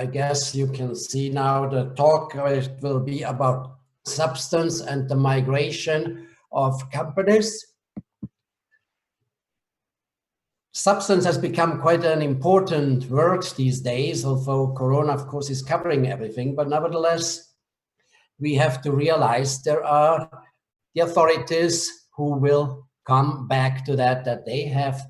I guess you can see now the talk will be about substance and the migration of companies. Substance has become quite an important word these days, although Corona, of course, is covering everything. But nevertheless, we have to realize there are the authorities who will come back to that they have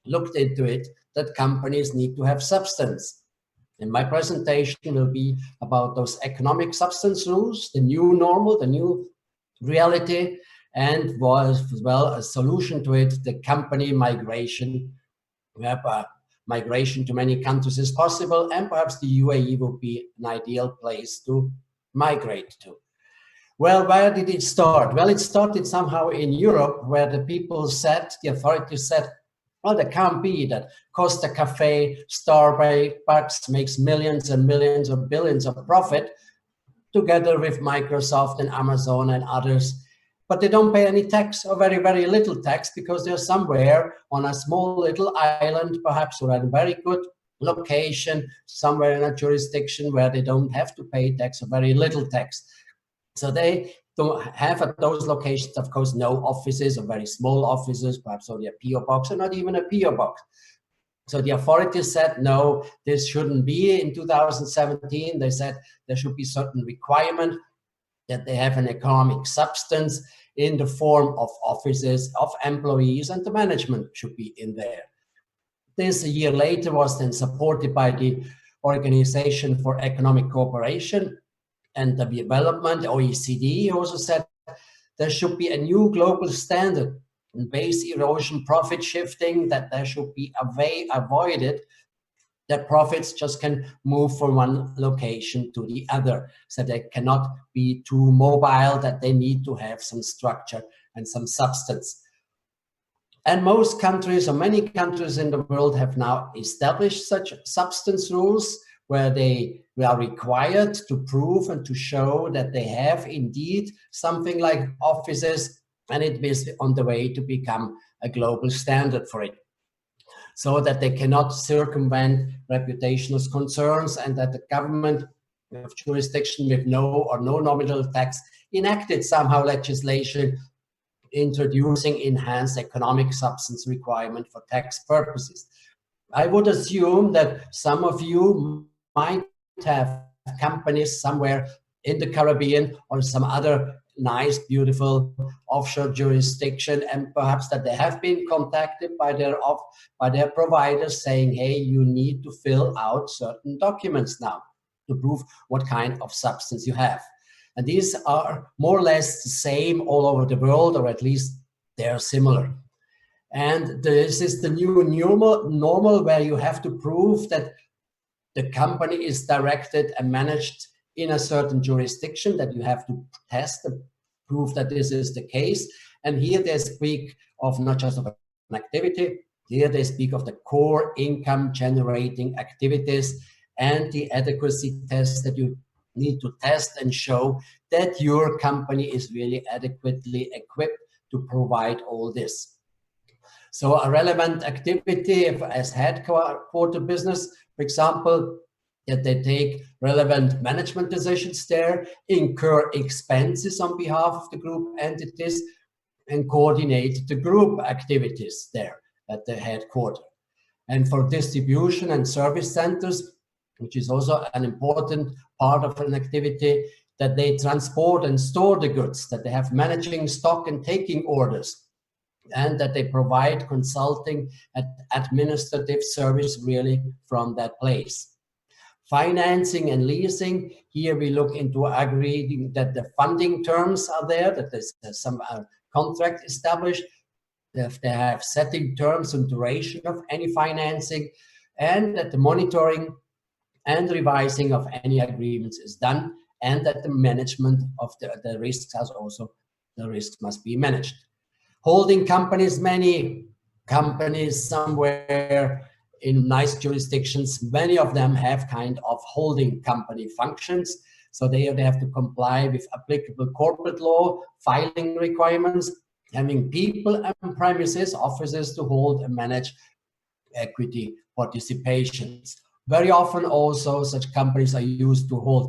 looked into it, that companies need to have substance. And my presentation will be about those economic substance rules, the new normal, the new reality, and as well a solution to it, the company migration, where migration to many countries is possible, and perhaps the UAE will be an ideal place to migrate to. Well, where did it start? Well, it started somehow in Europe, where the people said, the authorities said, well, there can't be that Costa Cafe, Starbucks makes millions and millions or billions of profit together with Microsoft and Amazon and others, but they don't pay any tax or very, very little tax because they're somewhere on a small little island, perhaps, or at a very good location, somewhere in a jurisdiction where they don't have to pay tax or very little tax. So they don't have at those locations, of course, no offices or very small offices, perhaps only a PO box or not even a PO box. So the authorities said, no, this shouldn't be. In 2017, they said there should be certain requirement that they have an economic substance in the form of offices, of employees, and the management should be in there. This a year later was then supported by the Organization for Economic Cooperation and the Development, OECD, also said there should be a new global standard in base erosion, profit shifting, that there should be avoided, that profits just can move from one location to the other. So they cannot be too mobile, that they need to have some structure and some substance. And most countries, or many countries in the world, have now established such substance rules where they are required to prove and to show that they have indeed something like offices, and it is on the way to become a global standard for it, so that they cannot circumvent reputational concerns, and that the government of jurisdiction with no or no nominal tax enacted somehow legislation introducing enhanced economic substance requirement for tax purposes. I would assume that some of you might have companies somewhere in the Caribbean or some other nice, beautiful offshore jurisdiction, and perhaps that they have been contacted by their providers saying, hey, you need to fill out certain documents now to prove what kind of substance you have. And these are more or less the same all over the world, or at least they're similar. And this is the new normal where you have to prove that the company is directed and managed in a certain jurisdiction, that you have to test and prove that this is the case. And here they speak of not just of an activity, here they speak of the core income generating activities and the adequacy test that you need to test and show that your company is really adequately equipped to provide all this. So a relevant activity as headquarter business, for example, that they take relevant management decisions there, incur expenses on behalf of the group entities, and coordinate the group activities there at the headquarter. And for distribution and service centers, which is also an important part of an activity, that they transport and store the goods, that they have managing stock and taking orders, and that they provide consulting and administrative service really from that place. Financing and leasing, here we look into agreeing that the funding terms are there, that there's some contract established, that they have setting terms and duration of any financing, and that the monitoring and revising of any agreements is done, and that the management of the risks has also, the risks must be managed. Holding companies, many companies somewhere in nice jurisdictions, many of them have kind of holding company functions. So they have to comply with applicable corporate law, filing requirements, having people and premises, offices to hold and manage equity participations. Very often also such companies are used to hold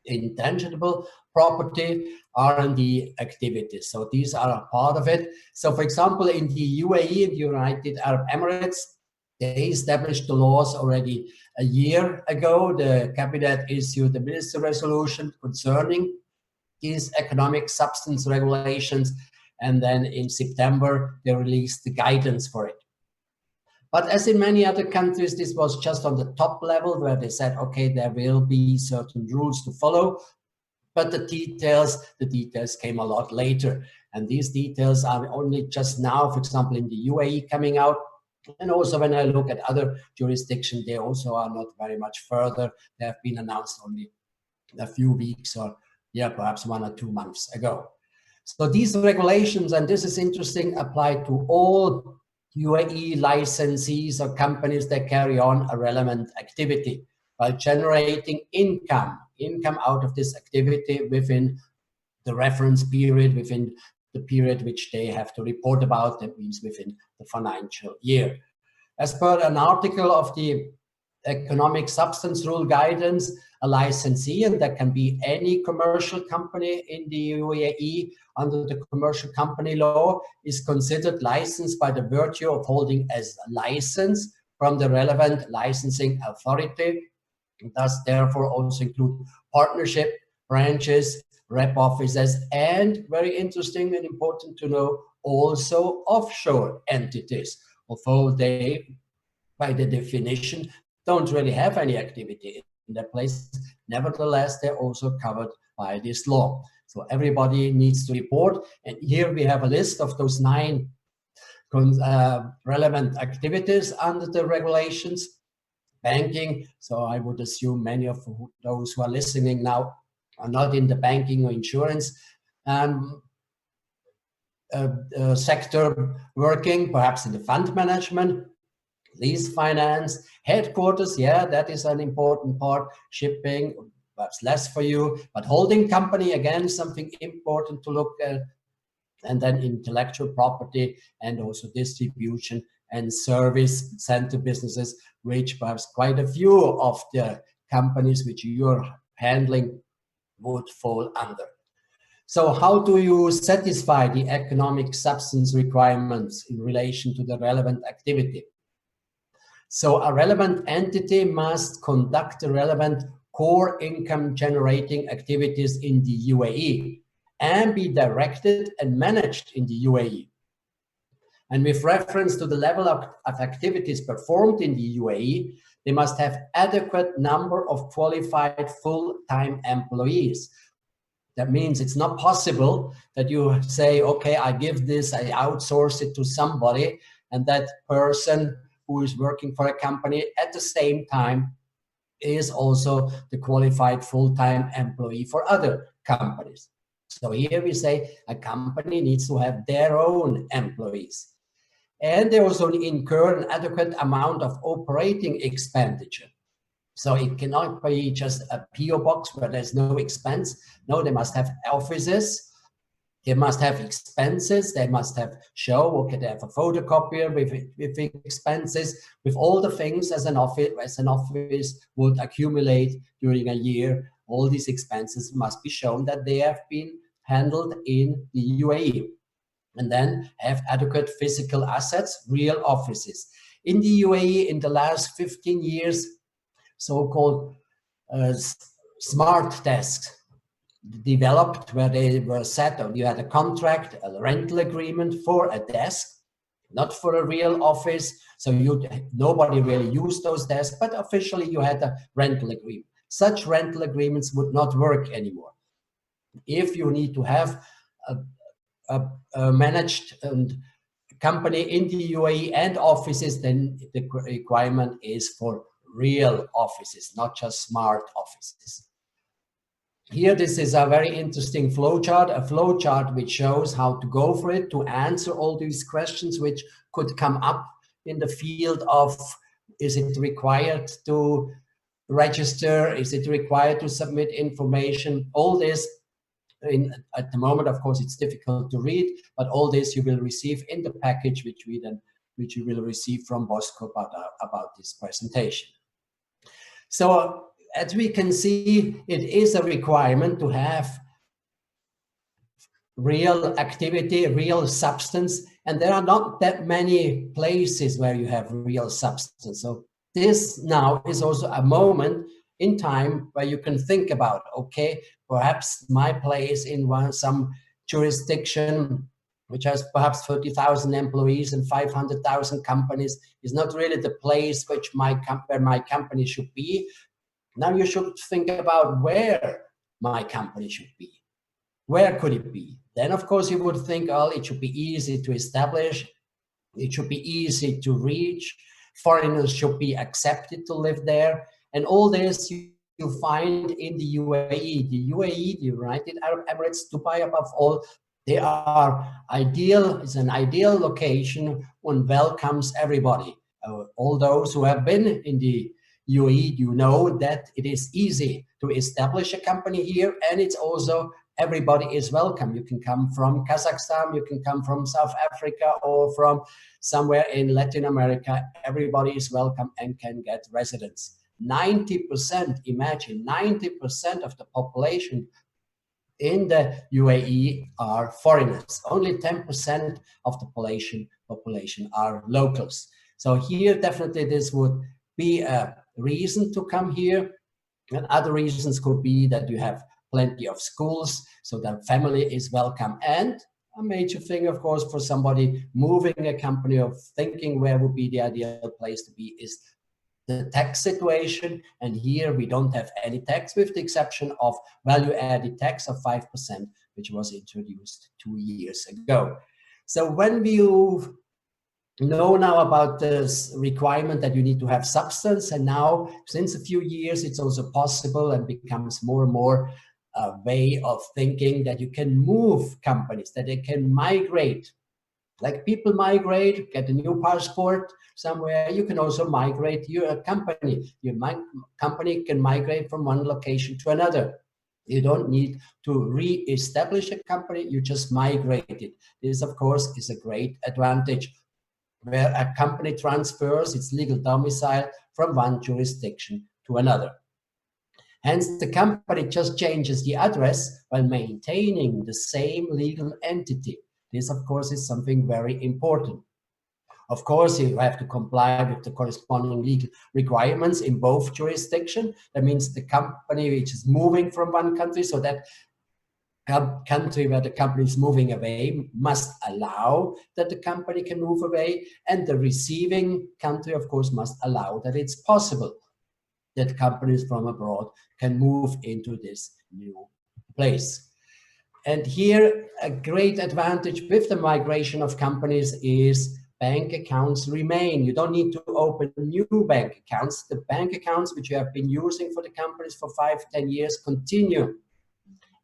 intangible property, R&D activities. So these are a part of it. So for example, in the UAE, in the United Arab Emirates, they established the laws already a year ago. The cabinet issued a minister resolution concerning these economic substance regulations. And then in September, they released the guidance for it. But as in many other countries, this was just on the top level where they said, okay, there will be certain rules to follow. But the details came a lot later. And these details are only just now, for example, in the UAE coming out. And also when I look at other jurisdictions, they also are not very much further. They have been announced only a few weeks or perhaps 1 or 2 months ago. So these regulations, and this is interesting, apply to all UAE licensees or companies that carry on a relevant activity by generating income out of this activity within the reference period, within the period which they have to report about. That means within the financial year. As per an article of the Economic Substance Rule Guidance, a licensee, and that can be any commercial company in the UAE under the commercial company law, is considered licensed by the virtue of holding as a license from the relevant licensing authority. It does therefore also include partnership, branches, rep offices, and very interesting and important to know, also offshore entities, although they, by the definition, don't really have any activity in their place. Nevertheless, they're also covered by this law. So everybody needs to report. And here we have a list of those 9 relevant activities under the regulations. Banking, so I would assume many of those who are listening now are not in the banking or insurance sector working, perhaps in the fund management, lease finance, headquarters, that is an important part, shipping, perhaps less for you, but holding company, again, something important to look at, and then intellectual property and also distribution and service center businesses, which perhaps quite a few of the companies which you're handling would fall under. So how do you satisfy the economic substance requirements in relation to the relevant activity? So a relevant entity must conduct the relevant core income generating activities in the UAE and be directed and managed in the UAE. And with reference to the level of activities performed in the UAE, they must have adequate number of qualified full-time employees. That means it's not possible that you say, okay, I give this, I outsource it to somebody, and that person who is working for a company at the same time is also the qualified full-time employee for other companies. So here we say a company needs to have their own employees. And they also incur an adequate amount of operating expenditure. So it cannot be just a PO box where there's no expense. No, they must have offices. They must have expenses. They must have okay, they have a photocopier with expenses, with all the things as an office would accumulate during a year. All these expenses must be shown that they have been handled in the UAE. And then have adequate physical assets, real offices. In the UAE, in the last 15 years, so-called smart desks developed, where they were set, or you had a contract, a rental agreement for a desk, not for a real office. So nobody really used those desks, but officially you had a rental agreement. Such rental agreements would not work anymore. If you need to have a managed company in the UAE and offices, then the requirement is for real offices, not just smart offices. Here, this is a very interesting flowchart, a flowchart which shows how to go for it, to answer all these questions which could come up in the field of, is it required to register? Is it required to submit information? All this, at the moment, of course, it's difficult to read, but all this you will receive in the package which you will receive from Bosco about this presentation. So as we can see, it is a requirement to have real activity, real substance, and there are not that many places where you have real substance. So this now is also a moment in time where you can think about, okay, perhaps my place in some jurisdiction which has perhaps 30,000 employees and 500,000 companies is not really the place where my company should be. Now you should think about where my company should be. Where could it be? Then, of course, you would think, oh, it should be easy to establish. It should be easy to reach. Foreigners should be accepted to live there. And all this you find in the UAE. The UAE, the United Arab Emirates, Dubai above all, they are ideal. It's an ideal location and welcomes everybody. All those who have been in the UAE, you know that it is easy to establish a company here, and it's also everybody is welcome. You can come from Kazakhstan, you can come from South Africa, or from somewhere in Latin America. Everybody is welcome and can get residence. 90%, imagine, 90% of the population in the UAE are foreigners. Only 10% of the population are locals. So here, definitely this would be a reason to come here. And other reasons could be that you have plenty of schools, so that family is welcome. And a major thing, of course, for somebody moving a company or thinking where would be the ideal place to be is the tax situation. And here we don't have any tax, with the exception of value-added tax of 5%, which was introduced 2 years ago. So when you know now about this requirement that you need to have substance, and now since a few years it's also possible and becomes more and more a way of thinking that you can move companies, that they can migrate. Like people migrate, get a new passport somewhere, you can also migrate your company. Your company can migrate from one location to another. You don't need to re-establish a company, you just migrate it. This, of course, is a great advantage, where a company transfers its legal domicile from one jurisdiction to another. Hence, the company just changes the address while maintaining the same legal entity. This, of course, is something very important. Of course, you have to comply with the corresponding legal requirements in both jurisdictions. That means the company which is moving from one country, so that country where the company is moving away must allow that the company can move away, and the receiving country, of course, must allow that it's possible that companies from abroad can move into this new place. And here, a great advantage with the migration of companies is bank accounts remain. You don't need to open new bank accounts. The bank accounts which you have been using for the companies for 5-10 years continue.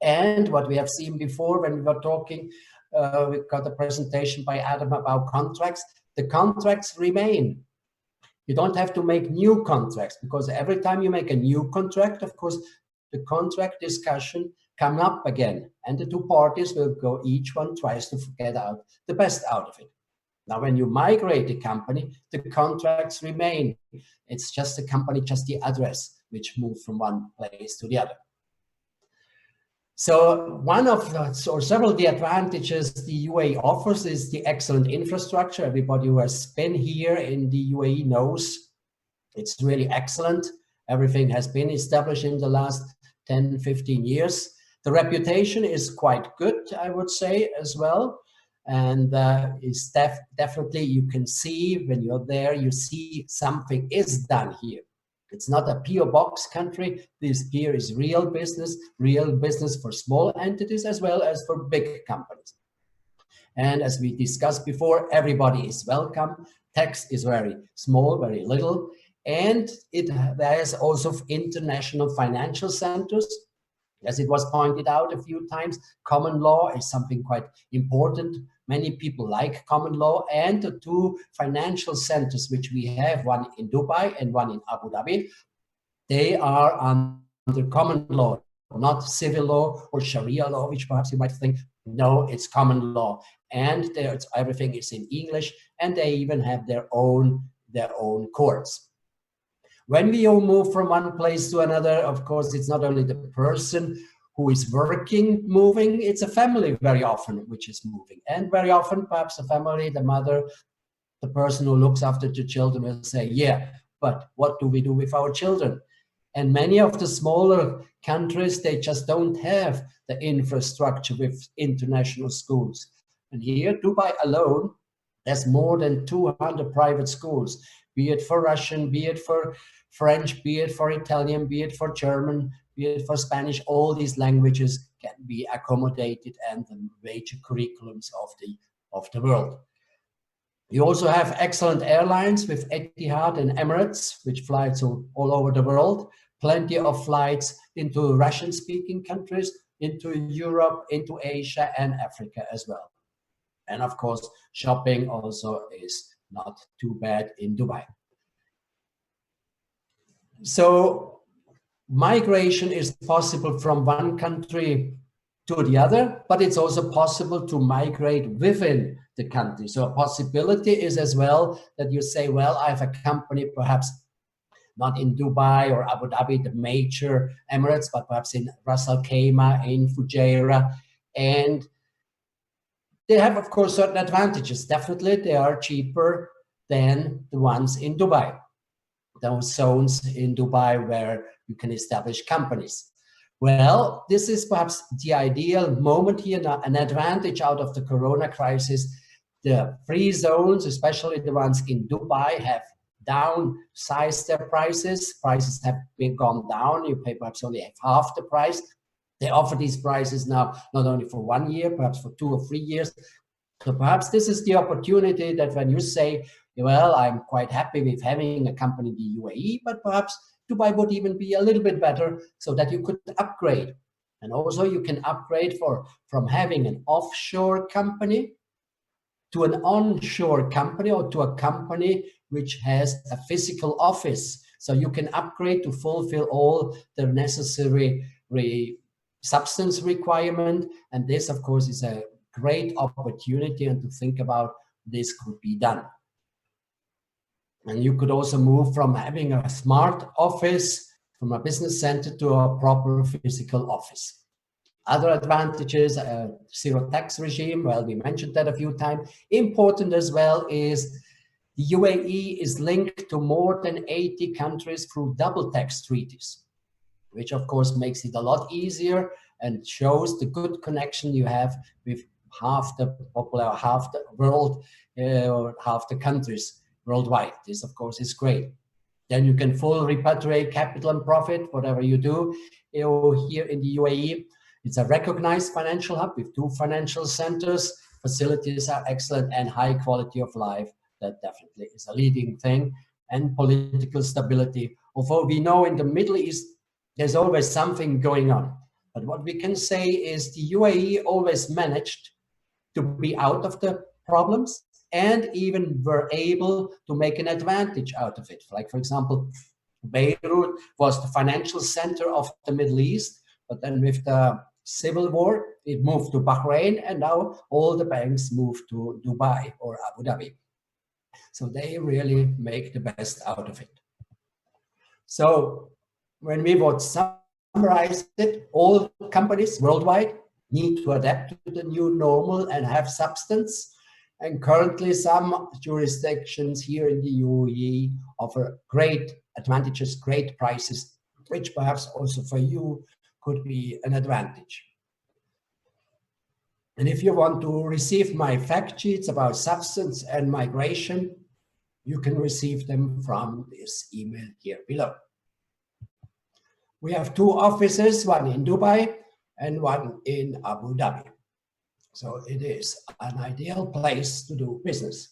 And what we have seen before when we were talking, we got a presentation by Adam about contracts. The contracts remain. You don't have to make new contracts, because every time you make a new contract, of course, the contract discussion come up again, and the two parties will go, each one tries to get out the best out of it. Now, when you migrate the company, the contracts remain. It's just the company, just the address, which moves from one place to the other. So one of the, or several of the advantages the UAE offers is the excellent infrastructure. Everybody who has been here in the UAE knows it's really excellent. Everything has been established in the last 10, 15 years. The reputation is quite good, I would say, as well. And it's definitely, you can see when you're there, you see something is done here. It's not a PO box country. This here is real business for small entities as well as for big companies. And as we discussed before, everybody is welcome. Tax is very small, very little. And there is also international financial centers. As it was pointed out a few times, common law is something quite important. Many people like common law, and the two financial centers which we have, one in Dubai and one in Abu Dhabi, they are under common law, not civil law or Sharia law, which perhaps you might think. No, it's common law, and everything is in English, and they even have their own courts. When we all move from one place to another, of course, it's not only the person who is working, moving, it's a family very often which is moving. And very often, perhaps the family, the mother, the person who looks after the children will say, yeah, but what do we do with our children? And many of the smaller countries, they just don't have the infrastructure with international schools. And here, Dubai alone, there's more than 200 private schools, be it for Russian, be it for French, be it for Italian, be it for German, be it for Spanish. All these languages can be accommodated and the major curriculums of the world. You also have excellent airlines with Etihad and Emirates, which fly to all over the world. Plenty of flights into Russian-speaking countries, into Europe, into Asia and Africa as well. And of course, shopping also is not too bad in Dubai. So migration is possible from one country to the other, but it's also possible to migrate within the country. So a possibility is as well that you say, well, I have a company perhaps not in Dubai or Abu Dhabi, the major Emirates, but perhaps in Ras Al Khaimah, in Fujairah, and they have, of course, certain advantages. Definitely, they are cheaper than the ones in Dubai, those zones in Dubai where you can establish companies. Well, this is perhaps the ideal moment here, an advantage out of the Corona crisis. The free zones, especially the ones in Dubai, have downsized their prices. Prices have been gone down. You pay perhaps only half the price. They offer these prices now, not only for 1 year, perhaps for 2 or 3 years. So perhaps this is the opportunity that when you say, well, I'm quite happy with having a company in the UAE, but perhaps Dubai would even be a little bit better so that you could upgrade. And also you can upgrade from having an offshore company to an onshore company or to a company which has a physical office. So you can upgrade to fulfill all the necessary substance requirement. And this, of course, is a great opportunity, and to think about this could be done. And you could also move from having a smart office, from a business center, to a proper physical office. Other advantages, zero tax regime, well, we mentioned that a few times. Important as well is the UAE is linked to more than 80 countries through double tax treaties, which of course makes it a lot easier and shows the good connection you have with half the world, or half the countries worldwide. This of course is great. Then you can fully repatriate capital and profit, whatever you do here in the UAE. It's a recognized financial hub with 2 financial centers. Facilities are excellent and high quality of life. That definitely is a leading thing. And political stability. Although we know in the Middle East, there's always something going on. But what we can say is the UAE always managed to be out of the problems and even were able to make an advantage out of it. Like, for example, Beirut was the financial center of the Middle East, but then with the civil war, it moved to Bahrain, and now all the banks moved to Dubai or Abu Dhabi. So they really make the best out of it. So when we would summarize it, all companies worldwide need to adapt to the new normal and have substance. And currently some jurisdictions here in the UAE offer great advantages, great prices, which perhaps also for you could be an advantage. And if you want to receive my fact sheets about substance and migration, you can receive them from this email here below. We have 2 offices, one in Dubai and one in Abu Dhabi. So it is an ideal place to do business.